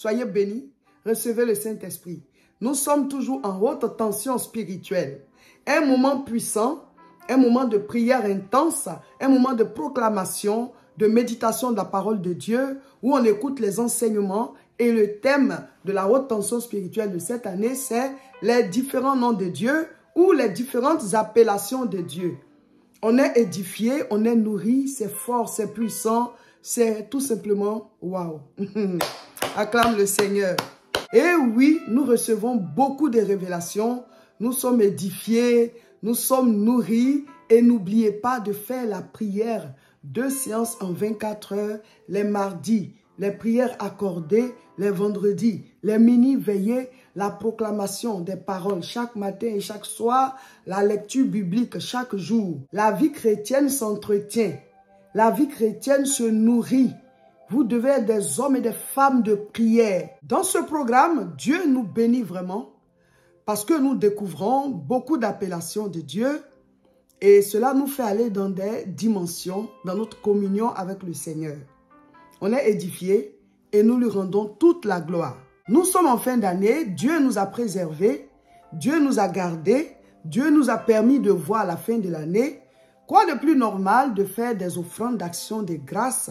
Soyez bénis, recevez le Saint-Esprit. Nous sommes toujours en haute tension spirituelle. Un moment puissant, un moment de prière intense, un moment de proclamation, de méditation de la parole de Dieu, où on écoute les enseignements. Et le thème de la haute tension spirituelle de cette année, c'est les différents noms de Dieu ou les différentes appellations de Dieu. On est édifié, on est nourri, c'est fort, c'est puissant, c'est tout simplement waouh. Acclame le Seigneur. Et oui, nous recevons beaucoup de révélations, nous sommes édifiés, nous sommes nourris et n'oubliez pas de faire la prière 2 séances en 24 heures les mardis, les prières accordées les vendredis, les mini-veillées, la proclamation des paroles chaque matin et chaque soir, la lecture biblique chaque jour. La vie chrétienne s'entretient, la vie chrétienne se nourrit. Vous devez être des hommes et des femmes de prière. Dans ce programme, Dieu nous bénit vraiment parce que nous découvrons beaucoup d'appellations de Dieu et cela nous fait aller dans des dimensions, dans notre communion avec le Seigneur. On est édifié et nous lui rendons toute la gloire. Nous sommes en fin d'année, Dieu nous a préservés, Dieu nous a gardés, Dieu nous a permis de voir la fin de l'année. Quoi de plus normal de faire des offrandes d'action de grâce,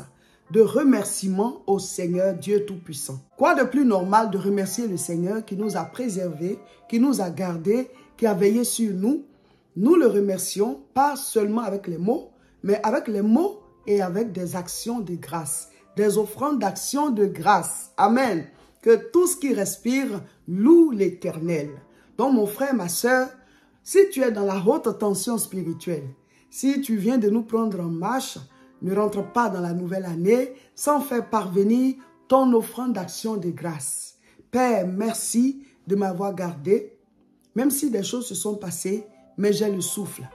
de remerciement au Seigneur Dieu Tout-Puissant. Quoi de plus normal de remercier le Seigneur qui nous a préservés, qui nous a gardés, qui a veillé sur nous. Nous le remercions pas seulement avec les mots, mais avec les mots et avec des actions de grâce, des offrandes d'action de grâce. Amen. Que tout ce qui respire loue l'Éternel. Donc mon frère, ma soeur, si tu es dans la haute tension spirituelle, si tu viens de nous prendre en marche, ne rentre pas dans la nouvelle année sans faire parvenir ton offrande d'action de grâce. Père, merci de m'avoir gardé, même si des choses se sont passées, mais j'ai le souffle.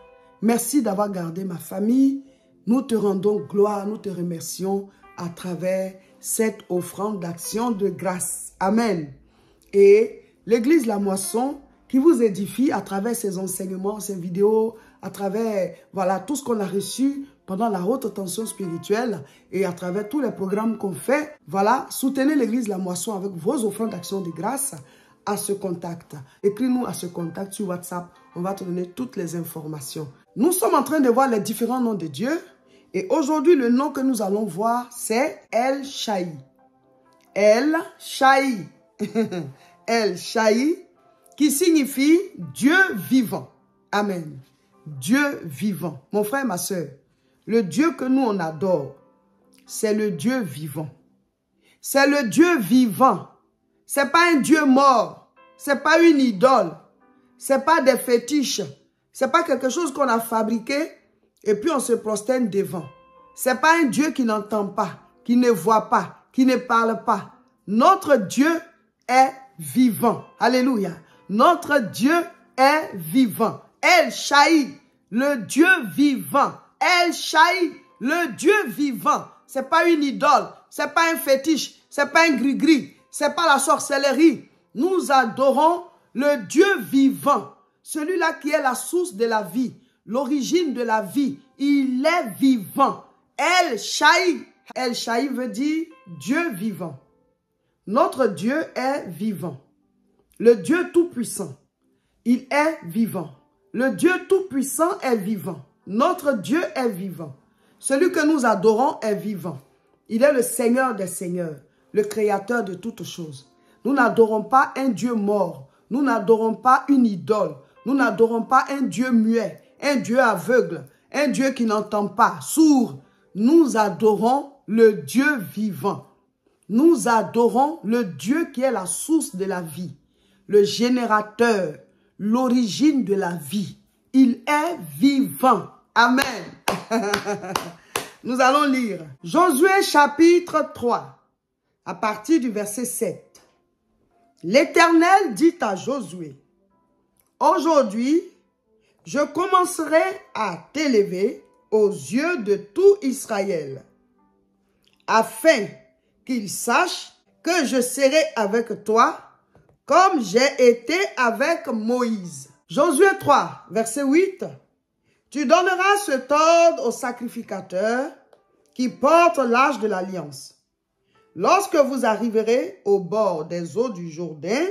Merci d'avoir gardé ma famille. Nous te rendons gloire, nous te remercions à travers cette offrande d'action de grâce. Amen. Et l'église La Moisson qui vous édifie à travers ses enseignements, ses vidéos, à travers voilà, tout ce qu'on a reçu pendant la haute tension spirituelle et à travers tous les programmes qu'on fait. Voilà, soutenez l'église La Moisson avec vos offrandes d'action de grâce à ce contact. Écris-nous à ce contact sur WhatsApp. On va te donner toutes les informations. Nous sommes en train de voir les différents noms de Dieu. Et aujourd'hui, le nom que nous allons voir, c'est El Shaddai. El Shaddai. El Shaddai, qui signifie Dieu vivant. Amen. Dieu vivant. Mon frère, ma soeur, le Dieu que nous on adore, c'est le Dieu vivant. C'est le Dieu vivant. C'est pas un Dieu mort. C'est pas une idole. C'est pas des fétiches. C'est pas quelque chose qu'on a fabriqué et puis on se prosterne devant. C'est pas un Dieu qui n'entend pas, qui ne voit pas, qui ne parle pas. Notre Dieu est vivant. Alléluia. Notre Dieu est vivant. El Shaddai, le Dieu vivant. El Shaddai, le Dieu vivant. C'est pas une idole, c'est pas un fétiche, c'est pas un gris-gris, c'est pas la sorcellerie. Nous adorons le Dieu vivant, celui-là qui est la source de la vie, l'origine de la vie. Il est vivant. El Shaddai. El Shaddai veut dire Dieu vivant. Notre Dieu est vivant. Le Dieu Tout-Puissant, il est vivant. Le Dieu Tout-Puissant est vivant. Notre Dieu est vivant. Celui que nous adorons est vivant. Il est le Seigneur des Seigneurs, le Créateur de toutes choses. Nous n'adorons pas un Dieu mort. Nous n'adorons pas une idole. Nous n'adorons pas un Dieu muet, un Dieu aveugle, un Dieu qui n'entend pas, sourd. Nous adorons le Dieu vivant. Nous adorons le Dieu qui est la source de la vie, le générateur, l'origine de la vie. Il est vivant. Amen. Nous allons lire Josué chapitre 3, à partir du verset 7. L'Éternel dit à Josué, « Aujourd'hui, je commencerai à t'élever aux yeux de tout Israël, afin qu'ils sachent que je serai avec toi, comme j'ai été avec Moïse. » Josué 3, verset 8. « Tu donneras cet ordre au sacrificateur qui porte l'arche de l'alliance. Lorsque vous arriverez au bord des eaux du Jourdain,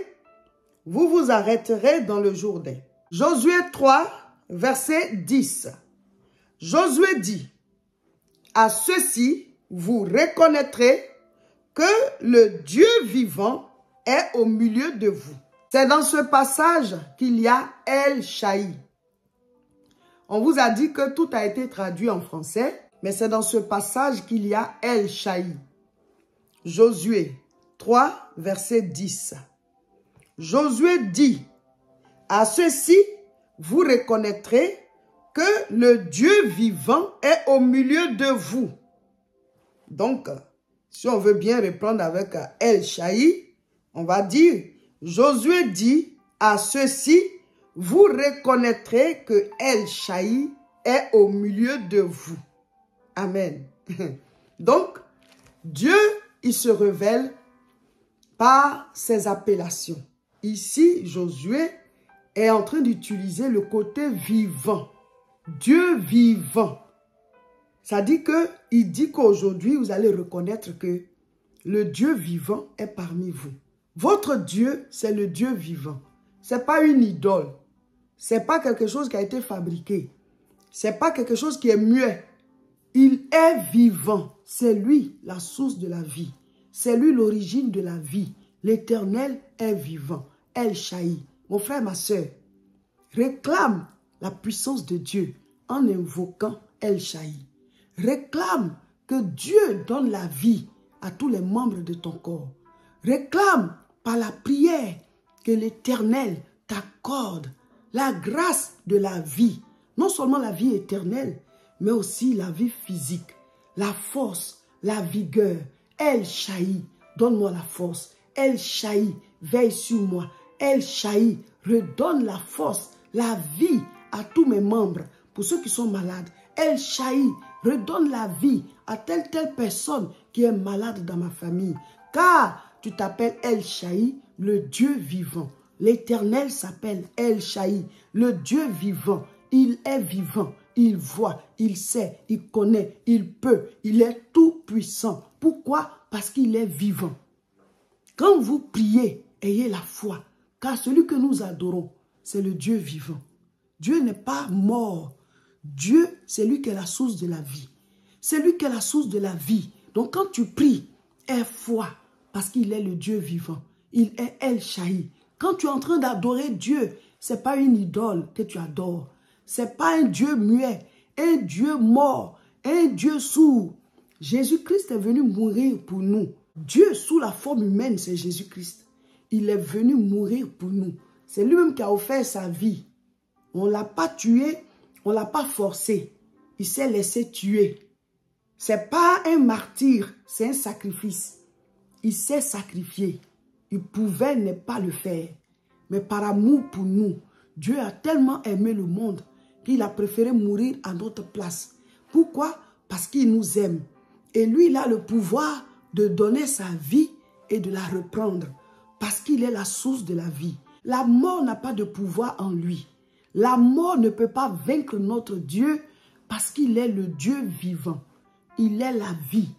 vous vous arrêterez dans le Jourdain. Josué 3, verset 10. Josué dit, à ceci, vous reconnaîtrez que le Dieu vivant est au milieu de vous. C'est dans ce passage qu'il y a El Shaddai. On vous a dit que tout a été traduit en français, mais c'est dans ce passage qu'il y a El Shaddai. Josué 3, verset 10. Josué dit, à ceci, vous reconnaîtrez que le Dieu vivant est au milieu de vous. Donc, si on veut bien reprendre avec El Shaddai, on va dire, Josué dit, à ceci, vous reconnaîtrez que El Shaddai est au milieu de vous. Amen. Donc, Dieu, il se révèle par ses appellations. Ici, Josué est en train d'utiliser le côté vivant. Dieu vivant. Ça dit qu'il dit qu'aujourd'hui, vous allez reconnaître que le Dieu vivant est parmi vous. Votre Dieu, c'est le Dieu vivant. Ce n'est pas une idole. Ce n'est pas quelque chose qui a été fabriqué. Ce n'est pas quelque chose qui est muet. Il est vivant. C'est lui la source de la vie. C'est lui l'origine de la vie. L'Éternel est vivant. El Shaddai. Mon frère, ma soeur, réclame la puissance de Dieu en invoquant El Shaddai. Réclame que Dieu donne la vie à tous les membres de ton corps. Réclame par la prière que l'Éternel t'accorde la grâce de la vie. Non seulement la vie éternelle, mais aussi la vie physique, la force, la vigueur. El Shaddai, donne-moi la force. El Shaddai, veille sur moi. El Shaddai, redonne la force, la vie à tous mes membres. Pour ceux qui sont malades, El Shaddai, redonne la vie à telle personne qui est malade dans ma famille. Car tu t'appelles El Shaddai, le Dieu vivant. L'Éternel s'appelle El Shaddai, le Dieu vivant. Il est vivant, il voit, il sait, il connaît, il peut, il est tout puissant. Pourquoi? Parce qu'il est vivant. Quand vous priez, ayez la foi, car celui que nous adorons, c'est le Dieu vivant. Dieu n'est pas mort. Dieu, c'est lui qui est la source de la vie. C'est lui qui est la source de la vie. Donc quand tu pries, aie foi, parce qu'il est le Dieu vivant. Il est El Shaddai. Quand tu es en train d'adorer Dieu, ce n'est pas une idole que tu adores. Ce n'est pas un Dieu muet, un Dieu mort, un Dieu sourd. Jésus-Christ est venu mourir pour nous. Dieu sous la forme humaine, c'est Jésus-Christ. Il est venu mourir pour nous. C'est lui-même qui a offert sa vie. On ne l'a pas tué, on ne l'a pas forcé. Il s'est laissé tuer. Ce n'est pas un martyr, c'est un sacrifice. Il s'est sacrifié. Il pouvait ne pas le faire. Mais par amour pour nous, Dieu a tellement aimé le monde qu'il a préféré mourir à notre place. Pourquoi? Parce qu'il nous aime. Et lui, il a le pouvoir de donner sa vie et de la reprendre. Parce qu'il est la source de la vie. La mort n'a pas de pouvoir en lui. La mort ne peut pas vaincre notre Dieu parce qu'il est le Dieu vivant. Il est la vie.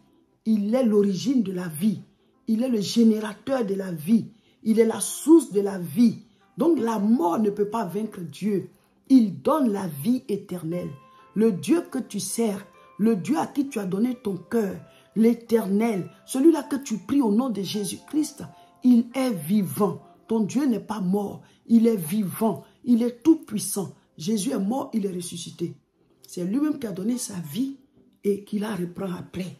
Il est l'origine de la vie. Il est le générateur de la vie. Il est la source de la vie. Donc la mort ne peut pas vaincre Dieu. Il donne la vie éternelle. Le Dieu que tu sers, le Dieu à qui tu as donné ton cœur, l'Éternel, celui-là que tu pries au nom de Jésus-Christ, il est vivant. Ton Dieu n'est pas mort, il est vivant, il est tout puissant. Jésus est mort, il est ressuscité. C'est lui-même qui a donné sa vie et qui la reprend après.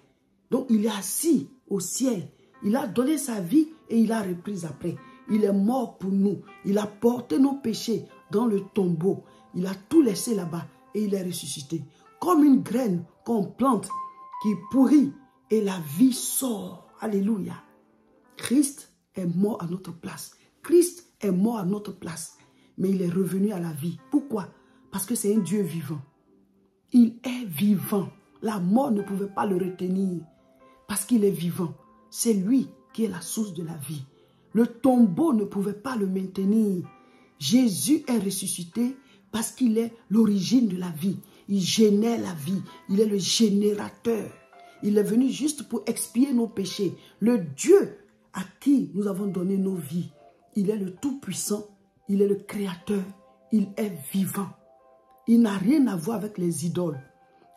Donc il est assis au ciel. Il a donné sa vie et il a repris après. Il est mort pour nous. Il a porté nos péchés dans le tombeau. Il a tout laissé là-bas et il est ressuscité. Comme une graine qu'on plante qui pourrit et la vie sort. Alléluia. Christ est mort à notre place. Christ est mort à notre place. Mais il est revenu à la vie. Pourquoi? Parce que c'est un Dieu vivant. Il est vivant. La mort ne pouvait pas le retenir. Parce qu'il est vivant. C'est lui qui est la source de la vie. Le tombeau ne pouvait pas le maintenir. Jésus est ressuscité parce qu'il est l'origine de la vie. Il génère la vie. Il est le générateur. Il est venu juste pour expier nos péchés. Le Dieu à qui nous avons donné nos vies, il est le Tout-Puissant, il est le Créateur, il est vivant. Il n'a rien à voir avec les idoles.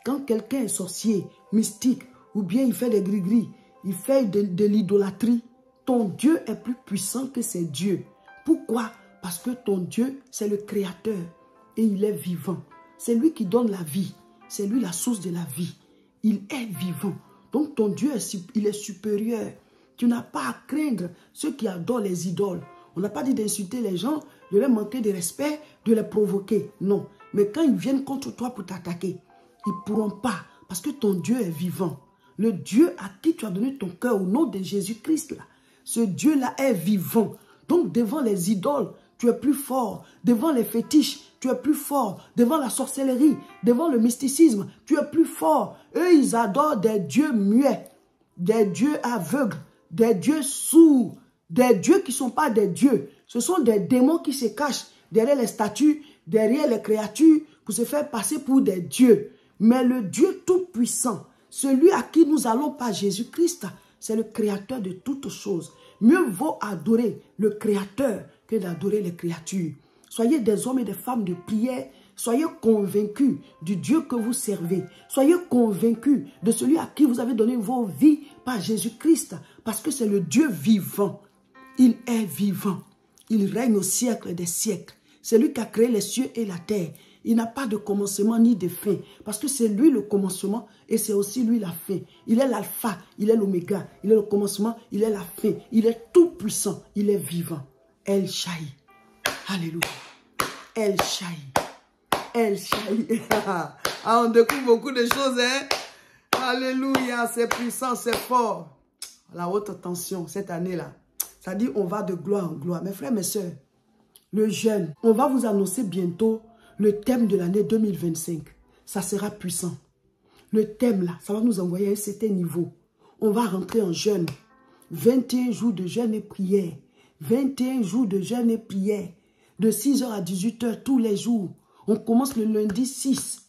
Quand quelqu'un est sorcier, mystique, ou bien il fait des gris-gris, il fait de l'idolâtrie, ton Dieu est plus puissant que ces dieux. Pourquoi? Parce que ton Dieu, c'est le Créateur et il est vivant. C'est lui qui donne la vie. C'est lui la source de la vie. Il est vivant. Donc ton Dieu, il est supérieur. Tu n'as pas à craindre ceux qui adorent les idoles. On n'a pas dit d'insulter les gens, de leur manquer de respect, de les provoquer. Non. Mais quand ils viennent contre toi pour t'attaquer, ils ne pourront pas parce que ton Dieu est vivant. Le Dieu à qui tu as donné ton cœur au nom de Jésus-Christ, là, ce Dieu-là est vivant. Donc devant les idoles, tu es plus fort. Devant les fétiches, tu es plus fort. Devant la sorcellerie, devant le mysticisme, tu es plus fort. Eux, ils adorent des dieux muets, des dieux aveugles, des dieux sourds, des dieux qui ne sont pas des dieux. Ce sont des démons qui se cachent derrière les statues, derrière les créatures, pour se faire passer pour des dieux. Mais le Dieu tout-puissant, celui à qui nous allons par Jésus-Christ, c'est le créateur de toutes choses. Mieux vaut adorer le créateur que d'adorer les créatures. Soyez des hommes et des femmes de prière. Soyez convaincus du Dieu que vous servez. Soyez convaincus de celui à qui vous avez donné vos vies par Jésus-Christ. Parce que c'est le Dieu vivant. Il est vivant. Il règne au siècle des siècles. C'est lui qui a créé les cieux et la terre. Il n'a pas de commencement ni de fin. Parce que c'est lui le commencement et c'est aussi lui la fin. Il est l'alpha, il est l'oméga. Il est le commencement, il est la fin. Il est tout puissant, il est vivant. El Shaddai. Alléluia. El Shaddai. El Shaddai. Ah, on découvre beaucoup de choses, hein. Alléluia, c'est puissant, c'est fort. La haute tension cette année-là. Ça dit on va de gloire en gloire. Mes frères, mes sœurs, le jeûne, on va vous annoncer bientôt le thème de l'année 2025. Ça sera puissant. Le thème là, ça va nous envoyer à un certain niveau. On va rentrer en jeûne. 21 jours de jeûne et prière. 21 jours de jeûne et prière. De 6h à 18h tous les jours. On commence le lundi 6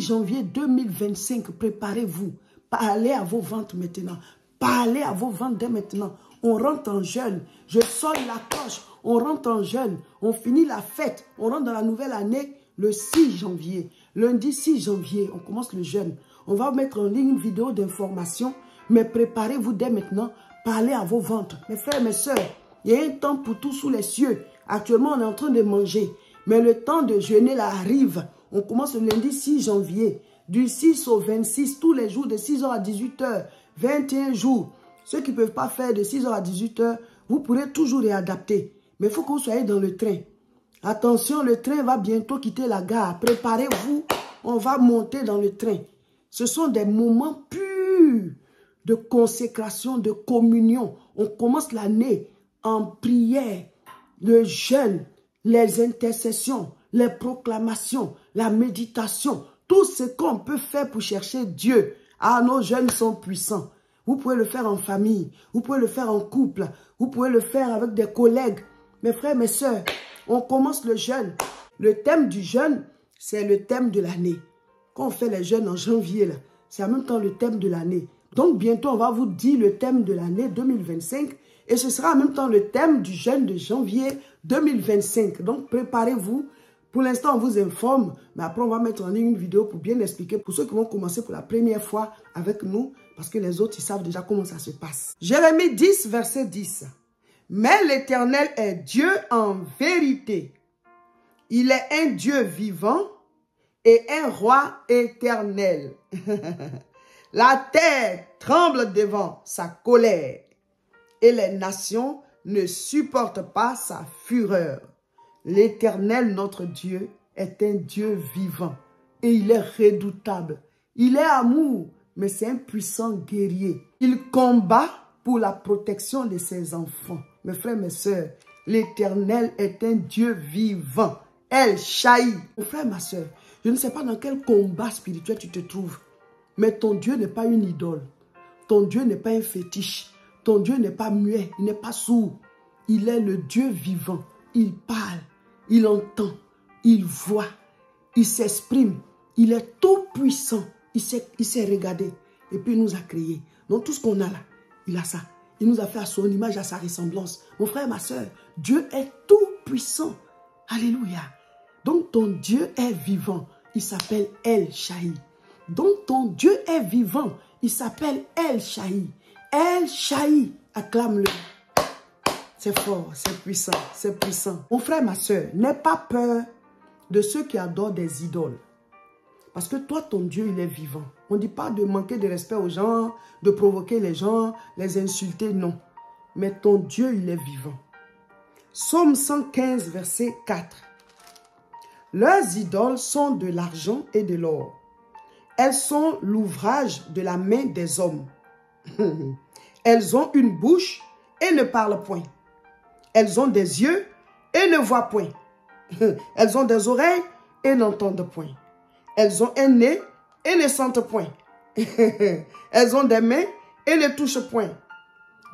janvier 2025. Préparez-vous. Parlez à vos ventes maintenant. Parlez à vos ventes dès maintenant. On rentre en jeûne. Je sonne la cloche. On rentre en jeûne. On finit la fête. On rentre dans la nouvelle année le 6 janvier. Lundi 6 janvier, on commence le jeûne. On va mettre en ligne une vidéo d'information. Mais préparez-vous dès maintenant. Parlez à vos ventes. Mes frères, mes sœurs, il y a un temps pour tout sous les cieux. Actuellement, on est en train de manger. Mais le temps de jeûner là arrive. On commence le lundi 6 janvier. Du 6 au 26, tous les jours de 6h à 18h. 21 jours. Ceux qui ne peuvent pas faire de 6h à 18h, vous pourrez toujours réadapter. Mais il faut que vous soyez dans le train. Attention, le train va bientôt quitter la gare. Préparez-vous, on va monter dans le train. Ce sont des moments purs de consécration, de communion. On commence l'année en prière, le jeûne, les intercessions, les proclamations, la méditation. Tout ce qu'on peut faire pour chercher Dieu. Ah, nos jeûnes sont puissants. Vous pouvez le faire en famille, vous pouvez le faire en couple, vous pouvez le faire avec des collègues. Mes frères, mes sœurs, on commence le jeûne. Le thème du jeûne, c'est le thème de l'année. Quand on fait les jeûnes en janvier, c'est en même temps le thème de l'année. Donc bientôt, on va vous dire le thème de l'année 2025 et ce sera en même temps le thème du jeûne de janvier 2025. Donc préparez-vous. Pour l'instant, on vous informe, mais après, on va mettre en ligne une vidéo pour bien expliquer pour ceux qui vont commencer pour la première fois avec nous, parce que les autres, ils savent déjà comment ça se passe. Jérémie 10, verset 10. Mais l'Éternel est Dieu en vérité. Il est un Dieu vivant et un roi éternel. La terre tremble devant sa colère et les nations ne supportent pas sa fureur. L'Éternel, notre Dieu, est un Dieu vivant et il est redoutable. Il est amour, mais c'est un puissant guerrier. Il combat pour la protection de ses enfants. Mes frères, mes sœurs, l'Éternel est un Dieu vivant. El Shaddai. Mon frère, ma sœur, je ne sais pas dans quel combat spirituel tu te trouves, mais ton Dieu n'est pas une idole. Ton Dieu n'est pas un fétiche. Ton Dieu n'est pas muet, il n'est pas sourd. Il est le Dieu vivant. Il parle, il entend, il voit, il s'exprime. Il est tout puissant. Il sait regarder. Et puis il nous a créés. Donc tout ce qu'on a là, il a ça. Il nous a fait à son image, à sa ressemblance. Mon frère, ma soeur, Dieu est tout puissant. Alléluia. Donc ton Dieu est vivant. Il s'appelle El Shaddai. Donc ton Dieu est vivant. Il s'appelle El Shaddai. El Shaddai. Acclame-le. C'est fort, c'est puissant, c'est puissant. Mon frère, ma soeur, n'aie pas peur de ceux qui adorent des idoles. Parce que toi, ton Dieu, il est vivant. On ne dit pas de manquer de respect aux gens, de provoquer les gens, les insulter, non. Mais ton Dieu, il est vivant. Psaume 115, verset 4. Leurs idoles sont de l'argent et de l'or. Elles sont l'ouvrage de la main des hommes. Elles ont une bouche et ne parlent point. Elles ont des yeux et ne voient point. Elles ont des oreilles et n'entendent point. Elles ont un nez et ne sentent point. Elles ont des mains et ne touchent point.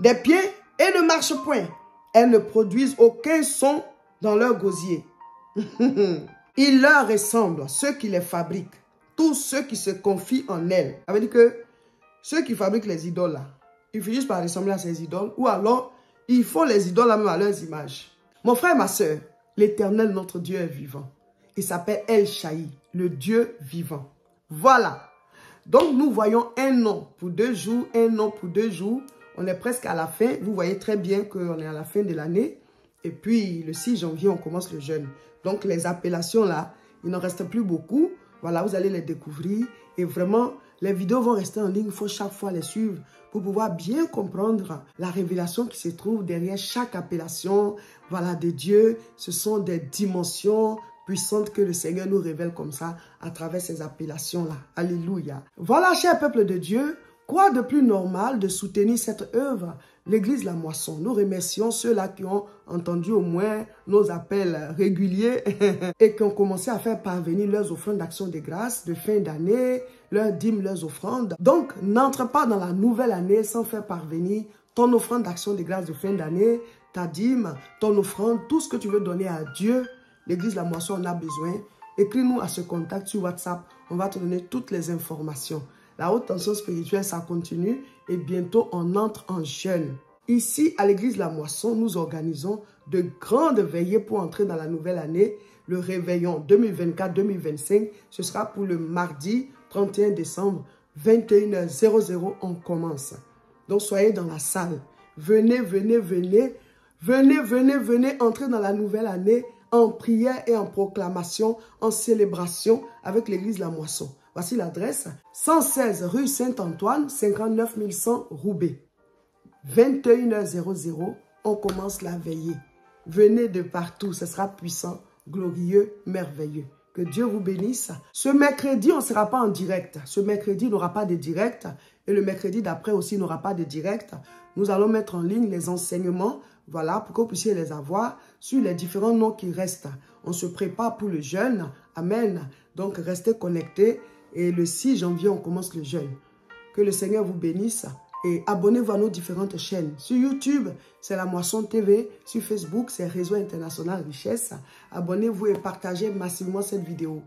Des pieds et ne marchent point. Elles ne produisent aucun son dans leur gosier. Il leur ressemble, ceux qui les fabriquent, tous ceux qui se confient en elles. Ça veut dire que ceux qui fabriquent les idoles, là, ils finissent par ressembler à ces idoles, ou alors ils font les idoles même à leurs images. Mon frère, ma soeur, l'Éternel, notre Dieu, est vivant. Il s'appelle El Shaddai, le Dieu vivant. Voilà. Donc, nous voyons un an pour 2 jours, un an pour 2 jours. On est presque à la fin. Vous voyez très bien qu'on est à la fin de l'année. Et puis, le 6 janvier, on commence le jeûne. Donc, les appellations là, il n'en reste plus beaucoup. Voilà, vous allez les découvrir. Et vraiment, les vidéos vont rester en ligne. Il faut chaque fois les suivre pour pouvoir bien comprendre la révélation qui se trouve derrière chaque appellation. Voilà, de Dieu. Ce sont des dimensions puissantes que le Seigneur nous révèle comme ça à travers ces appellations-là. Alléluia. Voilà, cher peuple de Dieu, quoi de plus normal de soutenir cette œuvre, l'Église La Moisson. Nous remercions ceux-là qui ont entendu au moins nos appels réguliers et qui ont commencé à faire parvenir leurs offrandes d'action de grâce de fin d'année, leurs dîmes, leurs offrandes. Donc, n'entre pas dans la nouvelle année sans faire parvenir ton offrande d'action de grâce de fin d'année, ta dîme, ton offrande, tout ce que tu veux donner à Dieu. L'Église La Moisson en a besoin. Écris-nous à ce contact sur WhatsApp. On va te donner toutes les informations. La haute tension spirituelle, ça continue et bientôt on entre en jeûne. Ici, à l'église La Moisson, nous organisons de grandes veillées pour entrer dans la nouvelle année. Le réveillon 2024-2025, ce sera pour le mardi 31 décembre, 21h00, on commence. Donc, soyez dans la salle. Venez, venez, venez. Venez, venez, venez entrer dans la nouvelle année en prière et en proclamation, en célébration avec l'église La Moisson. Voici l'adresse, 116 rue Saint-Antoine, 59 100 Roubaix. 21h00, on commence la veillée. Venez de partout, ce sera puissant, glorieux, merveilleux. Que Dieu vous bénisse. Ce mercredi, on ne sera pas en direct. Ce mercredi, il n'y aura pas de direct. Et le mercredi d'après aussi, il n'y aura pas de direct. Nous allons mettre en ligne les enseignements, voilà, pour que vous puissiez les avoir sur les différents noms qui restent. On se prépare pour le jeûne. Amen. Donc, restez connectés. Et le 6 janvier, on commence le jeûne. Que le Seigneur vous bénisse. Et abonnez-vous à nos différentes chaînes. Sur YouTube, c'est La Moisson TV. Sur Facebook, c'est Réseau International Richesse. Abonnez-vous et partagez massivement cette vidéo.